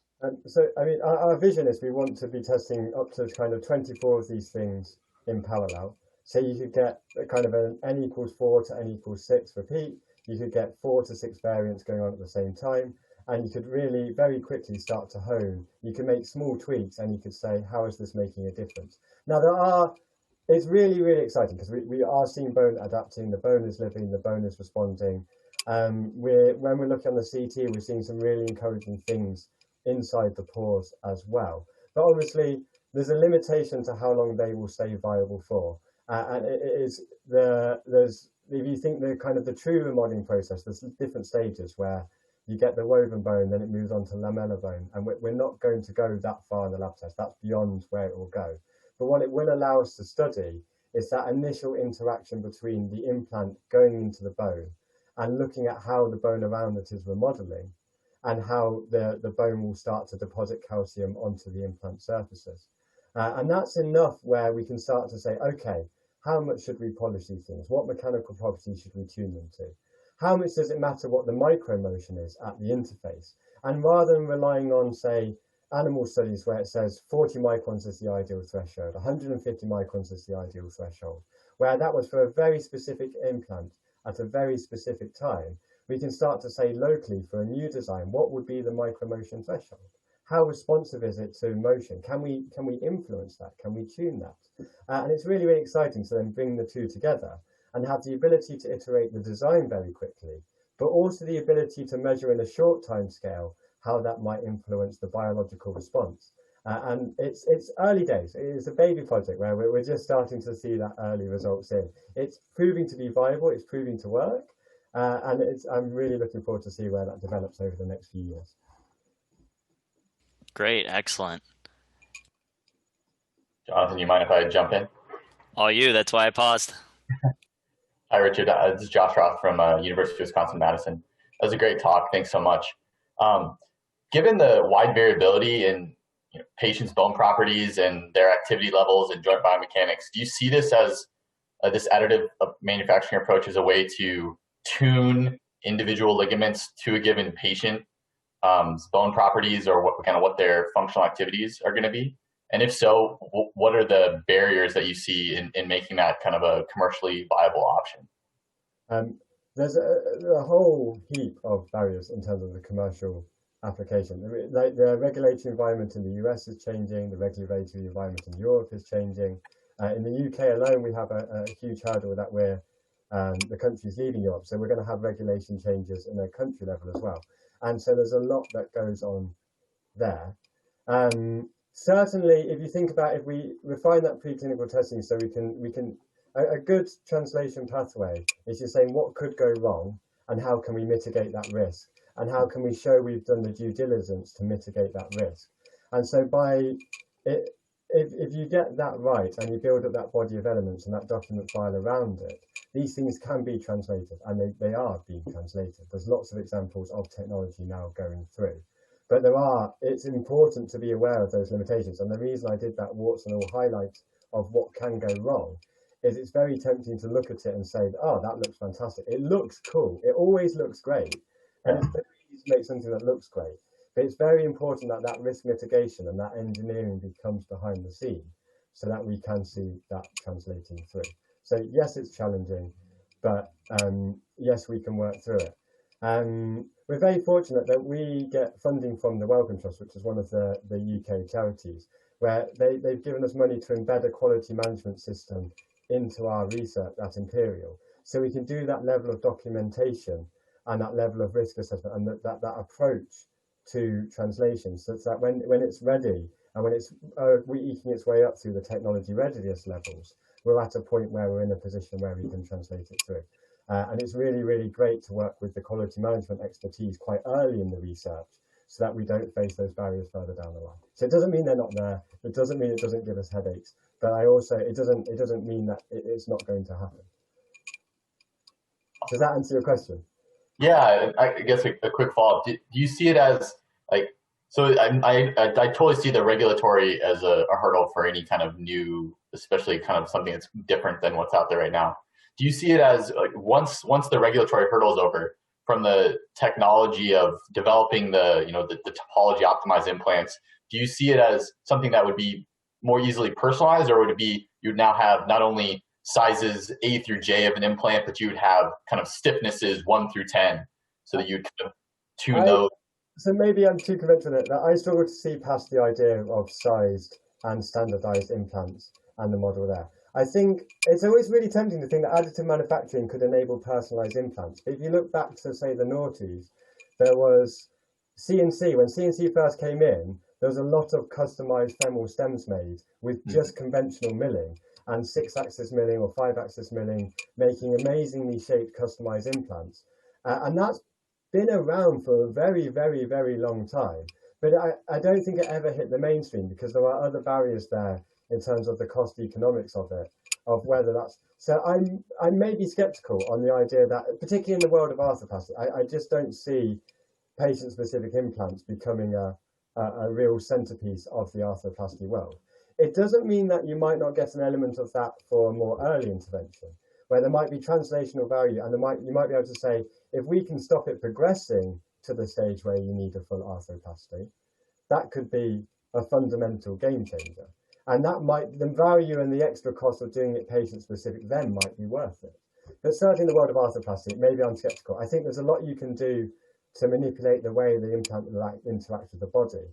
So, I mean, our vision is we want to be testing up to kind of 24 of these things in parallel. So you could get a kind of an n equals 4 to n equals 6 repeat. You could get 4 to 6 variants going on at the same time. And you could really very quickly start to hone. You can make small tweaks and you could say, how is this making a difference? Now it's really, really exciting because we are seeing bone adapting, the bone is living, the bone is responding. When we're looking on the CT, we're seeing some really encouraging things inside the pores as well. But obviously there's a limitation to how long they will stay viable for. And if you think the kind of the true remodeling process, there's different stages where you get the woven bone, then it moves on to lamellar bone. And we're not going to go that far in the lab test. That's beyond where it will go. But what it will allow us to study is that initial interaction between the implant going into the bone and looking at how the bone around it is remodeling and how the bone will start to deposit calcium onto the implant surfaces. And that's enough where we can start to say, okay, how much should we polish these things? What mechanical properties should we tune them to? How much does it matter what the micro motion is at the interface? And rather than relying on, say, animal studies where it says 40 microns is the ideal threshold, 150 microns is the ideal threshold, where that was for a very specific implant at a very specific time, we can start to say locally for a new design, what would be the micro motion threshold? How responsive is it to motion? Can we influence that? Can we tune that? And it's really, really exciting to then bring the two together and have the ability to iterate the design very quickly, but also the ability to measure in a short time scale how that might influence the biological response. And it's early days. It is a baby project where we're just starting to see that early results in. It's proving to be viable, it's proving to work, and I'm really looking forward to see where that develops over the next few years. Great, excellent. Jonathan, you mind if I jump in? All you, that's why I paused. Hi, Richard. This is Josh Roth from University of Wisconsin-Madison. That was a great talk. Thanks so much. Given the wide variability in patients' bone properties and their activity levels and joint biomechanics, do you see this as this additive manufacturing approach as a way to tune individual ligaments to a given patient bone properties, or what their functional activities are going to be? And if so, what are the barriers that you see in making that kind of a commercially viable option? There's a whole heap of barriers in terms of the commercial application. Like the regulatory environment in the US is changing, the regulatory environment in Europe is changing. In the UK alone, we have a huge hurdle that the country's leaving Europe. So we're going to have regulation changes in a country level as well. And so there's a lot that goes on there. Certainly, if you think about, if we refine that preclinical testing so a good translation pathway is just saying what could go wrong and how can we mitigate that risk and how can we show we've done the due diligence to mitigate that risk. And so if you get that right and you build up that body of elements and that document file around it, these things can be translated, and they are being translated. There's lots of examples of technology now going through. But it's important to be aware of those limitations. And the reason I did that warts and all highlight of what can go wrong is it's very tempting to look at it and say, oh, that looks fantastic. It looks cool. It always looks great. And it's very easy to make something that looks great. But it's very important that that risk mitigation and that engineering becomes behind the scene so that we can see that translating through. So yes, it's challenging, but yes, we can work through it. We're very fortunate that we get funding from the Wellcome Trust, which is one of the UK charities, where they've given us money to embed a quality management system into our research at Imperial. So we can do that level of documentation and that level of risk assessment and that approach to translation, so that when it's ready and when it's eking its way up through the technology readiness levels, we're at a point where we're in a position where we can translate it through. And it's really, really great to work with the quality management expertise quite early in the research so that we don't face those barriers further down the line. So it doesn't mean they're not there. It doesn't mean it doesn't give us headaches, but it doesn't mean that it's not going to happen. Does that answer your question? Yeah, I guess a quick follow-up. Do you see it as like, so I totally see the regulatory as a hurdle for any kind of new, especially kind of something that's different than what's out there right now. Do you see it as like once the regulatory hurdle is over, from the technology of developing the topology optimized implants, do you see it as something that would be more easily personalized, or would it be you'd now have not only sizes A through J of an implant, but you would have kind of stiffnesses 1 through 10, so that you'd kind of tune those? So maybe I'm too conventional. I struggle to see past the idea of sized and standardized implants and the model there. I think it's always really tempting to think that additive manufacturing could enable personalized implants. If you look back to, say, the noughties, there was CNC. When CNC first came in, there was a lot of customized femoral stems made with just conventional milling and 6-axis milling or 5-axis milling, making amazingly shaped customized implants. And that's been around for a very, very, very long time. But I don't think it ever hit the mainstream because there are other barriers there in terms of the cost economics of it, of whether that's, so I'm maybe skeptical on the idea that, particularly in the world of arthroplasty, I just don't see patient-specific implants becoming a real centerpiece of the arthroplasty world. It doesn't mean that you might not get an element of that for a more early intervention, where there might be translational value, and you might be able to say, if we can stop it progressing to the stage where you need a full arthroplasty, that could be a fundamental game changer. And that might, the value and the extra cost of doing it patient-specific then might be worth it. But certainly in the world of arthroplasty, maybe I'm skeptical. I think there's a lot you can do to manipulate the way the implant interacts with the body.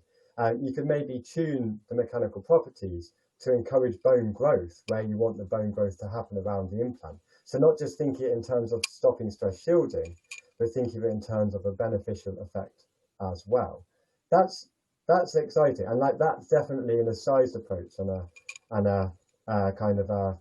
You could maybe tune the mechanical properties to encourage bone growth where you want the bone growth to happen around the implant. So not just think it in terms of stopping stress shielding, but think of it in terms of a beneficial effect as well. That's exciting, and like that's definitely an sized approach and a kind of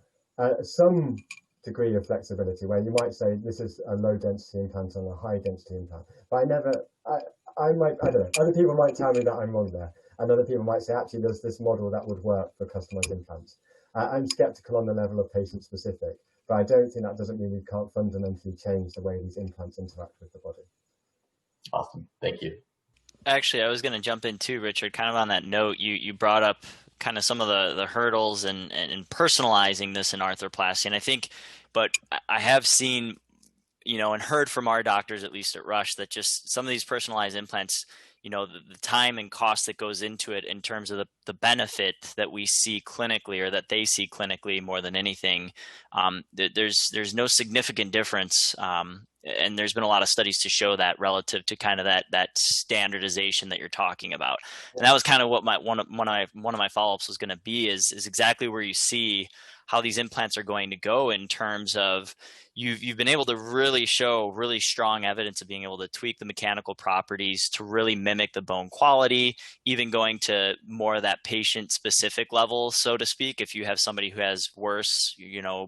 some degree of flexibility where you might say this is a low density implant and a high density implant. But I don't know. Other people might tell me that I'm wrong there, and other people might say actually there's this model that would work for customized implants. I'm skeptical on the level of patient specific, but I don't think that doesn't mean we can't fundamentally change the way these implants interact with the body. Awesome, thank you. Actually, I was going to jump in too, Richard, kind of on that note. You brought up kind of some of the hurdles and personalizing this in arthroplasty. And I think, but I have seen, and heard from our doctors, at least at Rush, that just some of these personalized implants, the time and cost that goes into it in terms of the benefit that we see clinically or that they see clinically more than anything, there's no significant difference. And there's been a lot of studies to show that relative to kind of that standardization that you're talking about. And that was kind of what one of my follow-ups was going to be is exactly where you see how these implants are going to go in terms of you've been able to really show really strong evidence of being able to tweak the mechanical properties to really mimic the bone quality, even going to more of that patient specific level, so to speak. If you have somebody who has worse,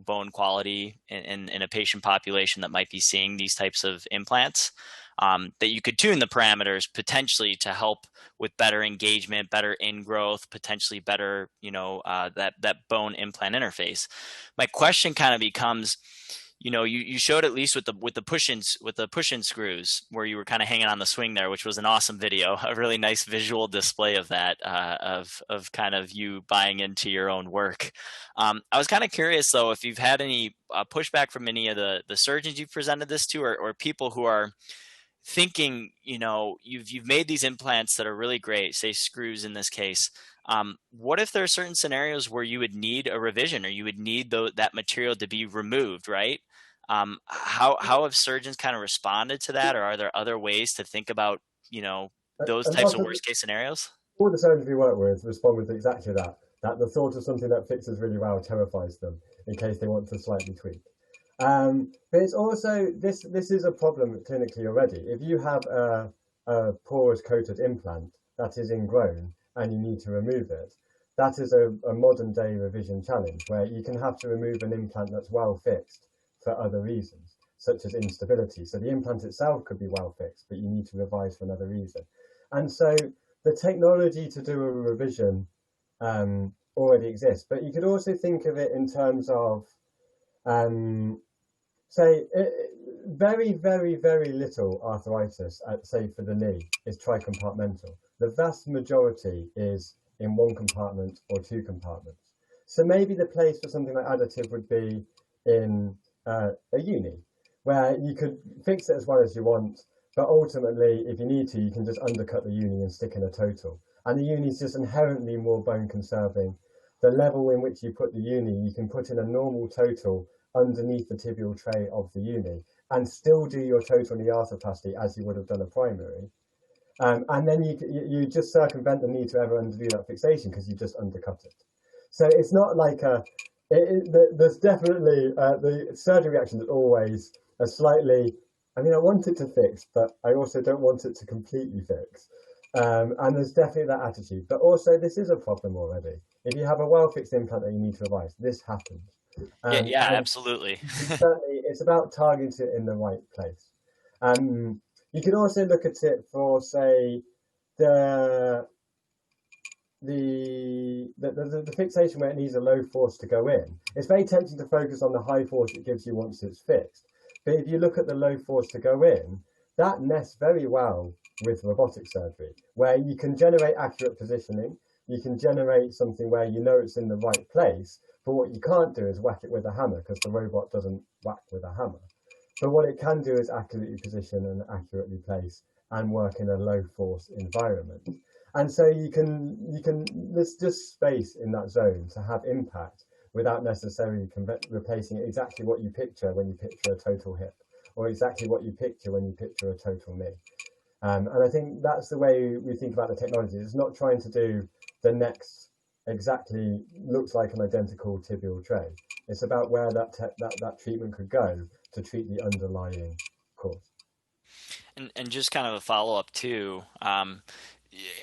bone quality in a patient population that might be seeing these types of implants, that you could tune the parameters potentially to help with better engagement, better ingrowth, potentially better, that bone implant interface. My question kind of becomes, you showed at least with the push-in screws where you were kind of hanging on the swing there, which was an awesome video, a really nice visual display of that, of kind of you buying into your own work. I was kind of curious though, if you've had any pushback from any of the surgeons you've presented this to, or people who are thinking, you've made these implants that are really great, say screws in this case. What if there are certain scenarios where you would need a revision, or you would need that material to be removed, right? How have surgeons kind of responded to that, or are there other ways to think about, those types of worst case scenarios? All the surgeons we work with respond with exactly that the thought of something that fixes really well terrifies them in case they want to slightly tweak. But it's also, this is a problem clinically already. If you have a porous coated implant that is ingrown and you need to remove it, that is a modern day revision challenge where you can have to remove an implant that's well fixed for other reasons, such as instability. So the implant itself could be well fixed, but you need to revise for another reason. And so the technology to do a revision already exists, but you could also think of it in terms of, say, very, very, very little arthritis, say for the knee, is tricompartmental. The vast majority is in one compartment or two compartments. So maybe the place for something like additive would be in a uni, where you could fix it as well as you want, but ultimately, if you need to, you can just undercut the uni and stick in a total. And the uni is just inherently more bone conserving. The level in which you put the uni, you can put in a normal total underneath the tibial tray of the uni and still do your total knee arthroplasty as you would have done a primary. And then you just circumvent the need to ever undo that fixation because you just undercut it. So it's not like there's definitely, the surgery reaction is always a slightly, I want it to fix, but I also don't want it to completely fix. And there's definitely that attitude. But also, this is a problem already. If you have a well-fixed implant that you need to revise, this happens. Yeah, absolutely. Certainly, it's about targeting it in the right place. You can also look at it for, say, the fixation where it needs a low force to go in. It's very tempting to focus on the high force it gives you once it's fixed. But if you look at the low force to go in, that nests very well with robotic surgery, where you can generate accurate positioning, you can generate something where you know it's in the right place, but what you can't do is whack it with a hammer because the robot doesn't whack with a hammer. But what it can do is accurately position and accurately place and work in a low force environment. And so there's just space in that zone to have impact without necessarily replacing exactly what you picture when you picture a total hip, or exactly what you picture when you picture a total knee. And I think that's the way we think about the technology. It's not trying to do the next exactly looks like an identical tibial tray. It's about where that treatment could go to treat the underlying cause. And just kind of a follow-up too,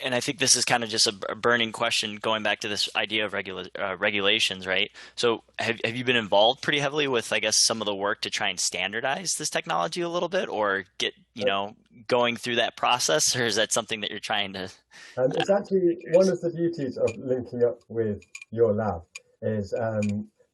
and I think this is kind of just a burning question going back to this idea of regulations, right? So have you been involved pretty heavily with, I guess, some of the work to try and standardize this technology a little bit, or get, going through that process, or is that something that you're trying to? It's actually one of the beauties of linking up with your lab is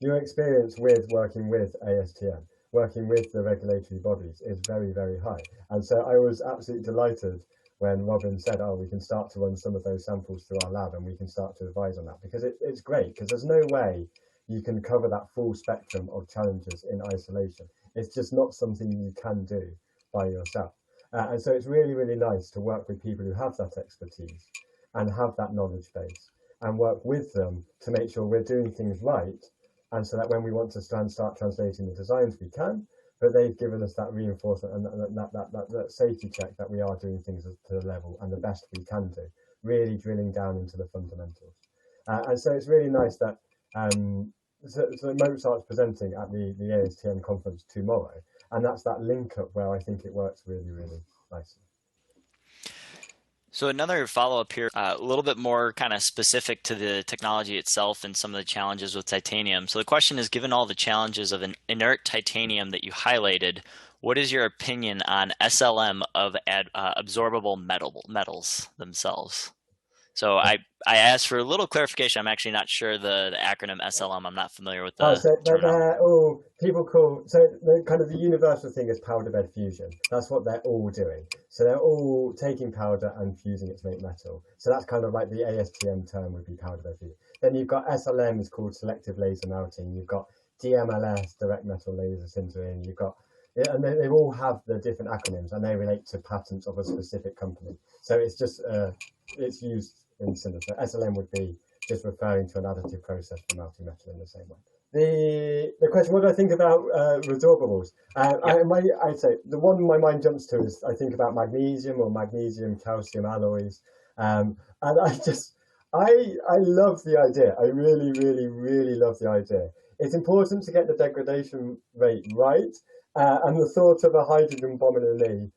your experience with working with ASTM, working with the regulatory bodies is very, very high. And so I was absolutely delighted when Robin said, we can start to run some of those samples through our lab and we can start to advise on that, because it's great, because there's no way you can cover that full spectrum of challenges in isolation. It's just not something you can do by yourself. And so it's really, really nice to work with people who have that expertise and have that knowledge base and work with them to make sure we're doing things right. And so that when we want to start translating the designs, we can, but they've given us that reinforcement and that safety check that we are doing things to the level and the best we can do, really drilling down into the fundamentals. And so it's really nice that so Mozart's presenting at the ASTM conference tomorrow, and that's that link up where I think it works really, really nicely. So another follow-up here, a little bit more kind of specific to the technology itself and some of the challenges with titanium. So the question is, given all the challenges of an inert titanium that you highlighted, what is your opinion on SLM of absorbable metals themselves? So I asked for a little clarification. I'm actually not sure the acronym SLM. I'm not familiar with Oh, the so terminology. they're all people call, so the kind of the universal thing is powder bed fusion. That's what they're all doing. So they're all taking powder and fusing it to make metal. So that's kind of like the ASTM term would be powder bed fusion. Then you've got SLM is called selective laser melting. You've got DMLS, direct metal laser sintering. You've got, and they all have the different acronyms and they relate to patents of a specific company. So it's just, it's used in similar. So SLM would be just referring to an additive process for melting metal in the same way. The question, what do I think about resorbables? I'd say the one my mind jumps to is I think about magnesium or magnesium calcium alloys, and I love the idea. I really, really, really love the idea. It's important to get the degradation rate right, and the thought of a hydrogen bomb in a knee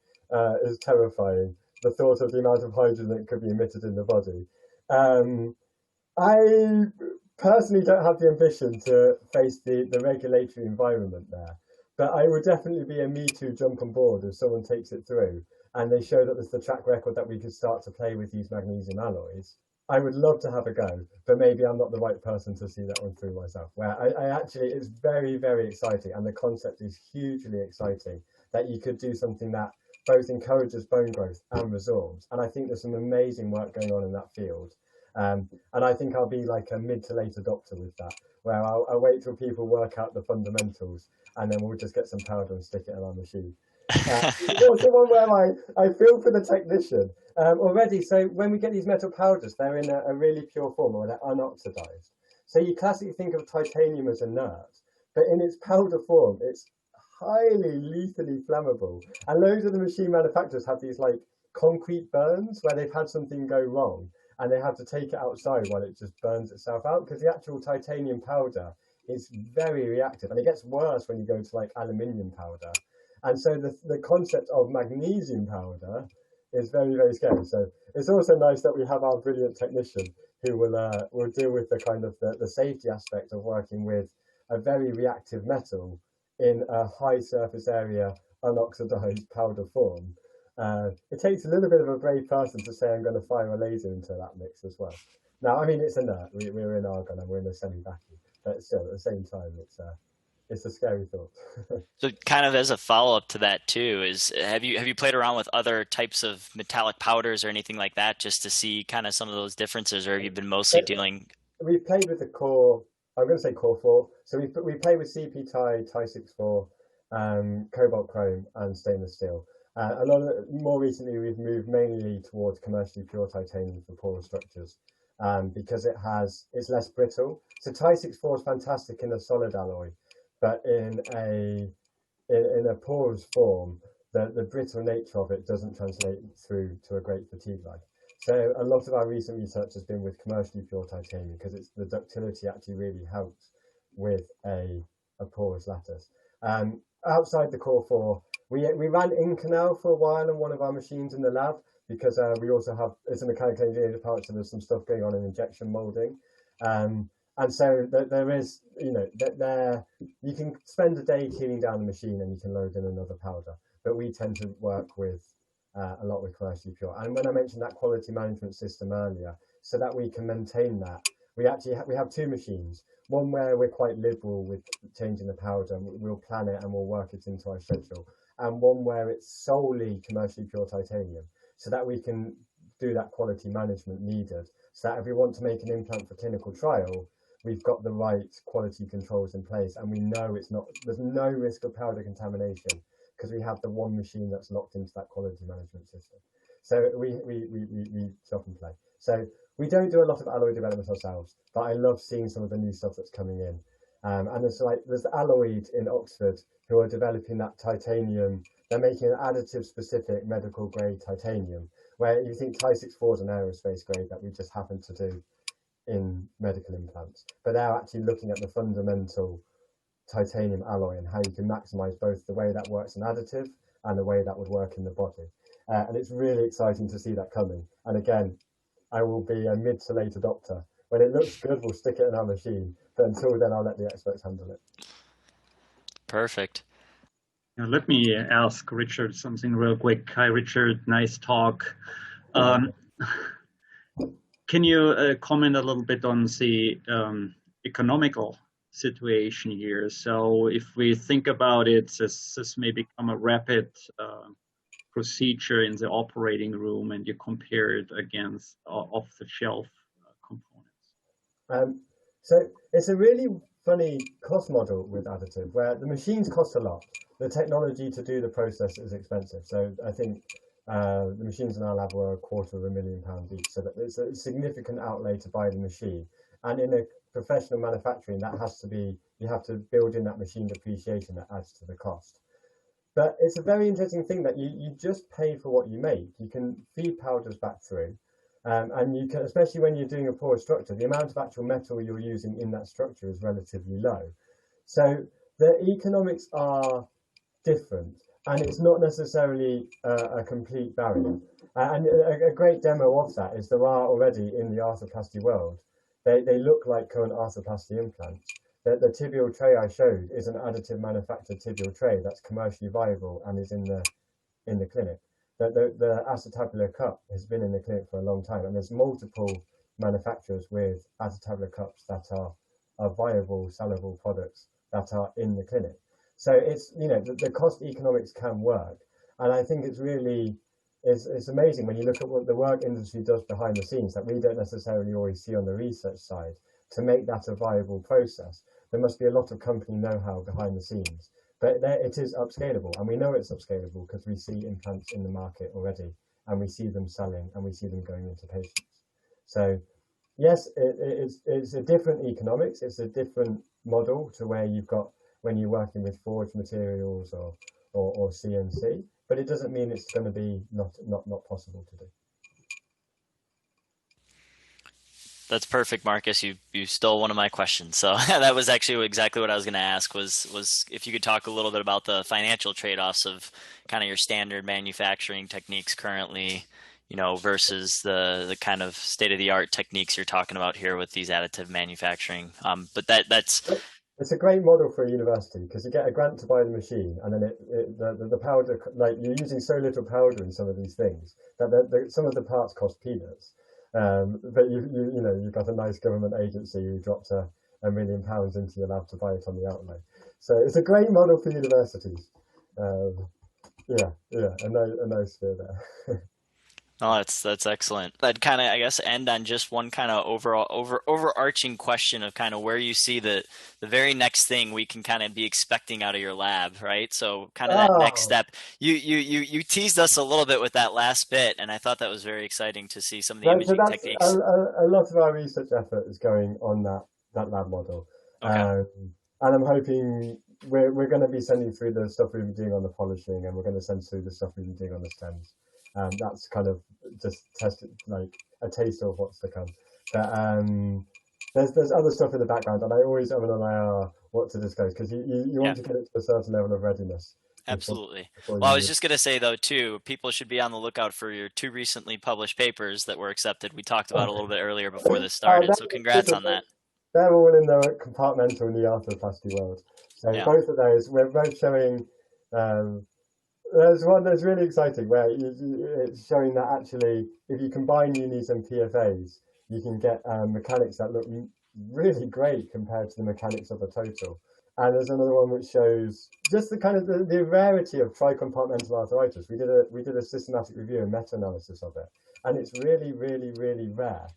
is terrifying. The thought of the amount of hydrogen that could be emitted in the body. I personally don't have the ambition to face the regulatory environment there, but I would definitely be a Me Too jump on board if someone takes it through and they show that there's the track record that we could start to play with these magnesium alloys. I would love to have a go, but maybe I'm not the right person to see that one through myself. Where I actually, it's very, very exciting, and the concept is hugely exciting that you could do something that both encourages bone growth and resorbs. And I think there's some amazing work going on in that field. And I think I'll be like a mid to late adopter with that, where I'll wait till people work out the fundamentals and then we'll just get some powder and stick it in our machine. It's also one where I feel for the technician already. So when we get these metal powders, they're in a really pure form or they're unoxidized. So you classically think of titanium as inert, but in its powder form, it's highly lethally flammable. And loads of the machine manufacturers have these like concrete burns where they've had something go wrong and they have to take it outside while it just burns itself out, because the actual titanium powder is very reactive, and it gets worse when you go to like aluminium powder. And so the concept of magnesium powder is very, very scary. So it's also nice that we have our brilliant technician who will deal with the kind of the safety aspect of working with a very reactive metal in a high surface area unoxidized powder form. It takes a little bit of a brave person to say I'm going to fire a laser into that mix as well. Now, I mean, it's inert. We're in argon and we're in a semi-vacuum, but still, at the same time, it's a scary thought. So kind of as a follow-up to that too, is have you played around with other types of metallic powders or anything like that just to see kind of some of those differences, or have you been mostly dealing? We've played with the core, I'm going to say core 4. So we played with CP Ti, Ti64, cobalt chrome and stainless steel. More recently, we've moved mainly towards commercially pure titanium for porous structures because it's less brittle. So Ti64 is fantastic in a solid alloy, but in a porous form, the brittle nature of it doesn't translate through to a great fatigue life. So a lot of our recent research has been with commercially pure titanium because the ductility actually really helps with a porous lattice. Outside the core 4, we ran Inconel for a while on one of our machines in the lab because we also have, it's a mechanically engineered part, so there's some stuff going on in injection molding. And so there is, you can spend a day cleaning down the machine and you can load in another powder, but we tend to work with a lot with commercially pure. And when I mentioned that quality management system earlier, so that we can maintain that, we have 2 machines. One where we're quite liberal with changing the powder, and we'll plan it and we'll work it into our schedule. And one where it's solely commercially pure titanium, so that we can do that quality management needed. So that if we want to make an implant for clinical trial, we've got the right quality controls in place, and we know there's no risk of powder contamination because we have the one machine that's locked into that quality management system. So we stop and play. So we don't do a lot of alloy development ourselves, but I love seeing some of the new stuff that's coming in. And there's Alloyd in Oxford who are developing that titanium. They're making an additive specific medical grade titanium, where you think Ti64 is an aerospace grade that we just happen to do in medical implants. But they're actually looking at the fundamental titanium alloy and how you can maximize both the way that works in additive and the way that would work in the body. And it's really exciting to see that coming. And again, I will be a mid to late adopter. When it looks good, we'll stick it in our machine. But until then, I'll let the experts handle it. Perfect. Now, let me ask Richard something real quick. Hi, Richard. Nice talk. Can you comment a little bit on the economical situation here? So if we think about it, this may become a rapid procedure in the operating room, and you compare it against off-the-shelf components. So it's a really funny cost model with additive, where the machines cost a lot. The technology to do the process is expensive. So I think the machines in our lab were £250,000 each. So that it's a significant outlay to buy the machine. And in a professional manufacturing, that has to be, you have to build in that machine depreciation that adds to the cost. But it's a very interesting thing that you just pay for what you make. You can feed powders back through. And you can, especially when you're doing a porous structure, the amount of actual metal you're using in that structure is relatively low. So the economics are different, and it's not necessarily a complete barrier. And a great demo of that is there are already in the arthroplasty world. They look like current arthroplasty implants. The tibial tray I showed is an additive manufactured tibial tray that's commercially viable and is in the clinic. The Acetabular cup has been in the clinic for a long time, and there's multiple manufacturers with Acetabular cups that are viable, sellable products that are in the clinic. So it's, you know, the cost economics can work, and I think it's really it's amazing when you look at what the work industry does behind the scenes that we don't necessarily always see on the research side to make that a viable process. There must be a lot of company know-how behind the scenes. But it is upscalable, and we know it's upscalable because we see implants in the market already, and we see them selling, and we see them going into patients. So yes, it's a different economics. It's a different model to where you've got when you're working with forged materials or CNC, but it doesn't mean it's going to be not possible to do. That's perfect, Marcus. You stole one of my questions. So that was actually exactly what I was going to ask was if you could talk a little bit about the financial trade-offs of kind of your standard manufacturing techniques currently, you know, versus the kind of state-of-the-art techniques you're talking about here with these additive manufacturing. But that's it's a great model for a university because you get a grant to buy the machine, and then the powder, like you're using so little powder in some of these things that some of the parts cost peanuts. But you know, you've got a nice government agency who dropped £1 million into your lab to buy it on the outlay. So it's a great model for universities. A nice sphere there. Oh, that's excellent. I'd kind of, I guess, end on just one kind of overarching question of kind of where you see the very next thing we can kind of be expecting out of your lab, right? So kind of that next step. You teased us a little bit with that last bit, and I thought that was very exciting to see some of the imaging techniques. A lot of our research effort is going on that lab model. Okay. And I'm hoping we're going to be sending through the stuff we've been doing on the polishing, and we're going to send through the stuff we've been doing on the stems. That's kind of just tested, like a taste of what's to come. But there's other stuff in the background, and I always am on what to disclose because you want to get it to a certain level of readiness. Absolutely. Well, I was just going to say, though, too, people should be on the lookout for your 2 recently published papers that were accepted. We talked about a little bit earlier before this started, so congrats on that. They're all in the compartmental in the arthroplasty world. So both of those, we're both showing. There's one that's really exciting where it's showing that actually, if you combine unis and PFAs, you can get mechanics that look really great compared to the mechanics of the total. And there's another one which shows just the kind of the rarity of tricompartmental arthritis. We did a systematic review and meta-analysis of it, and it's really, really, really rare.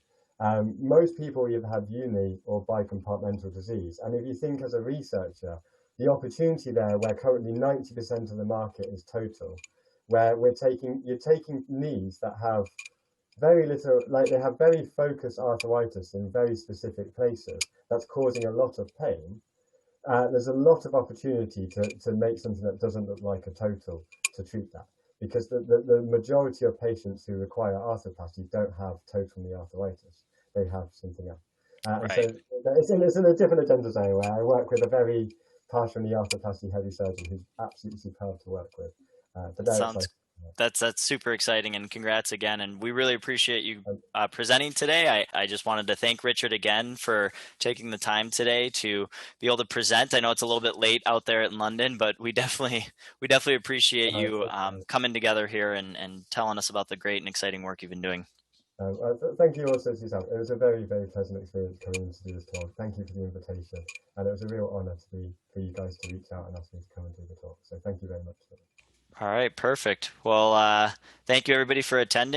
Most people either have uni or bicompartmental disease, and if you think as a researcher, the opportunity there, where currently 90% of the market is total, where you're taking knees that have very little, like they have very focused arthritis in very specific places that's causing a lot of pain. There's a lot of opportunity to make something that doesn't look like a total to treat that, because the majority of patients who require arthroplasty don't have total knee arthritis. They have something else. And so it's in a different agenda zone where I work with a very partial knee arthroplasty heavy surgeon who's absolutely superb to work with. That's super exciting, and congrats again. And we really appreciate you presenting today. I just wanted to thank Richard again for taking the time today to be able to present. I know it's a little bit late out there in London, but we definitely appreciate you coming together here and telling us about the great and exciting work you've been doing. Thank you also, Suzanne. It was a very, very pleasant experience coming in to do this talk. Thank you for the invitation. And it was a real honor for you guys to reach out and ask me to come and do the talk. So thank you very much. All right, perfect. Well, thank you everybody for attending.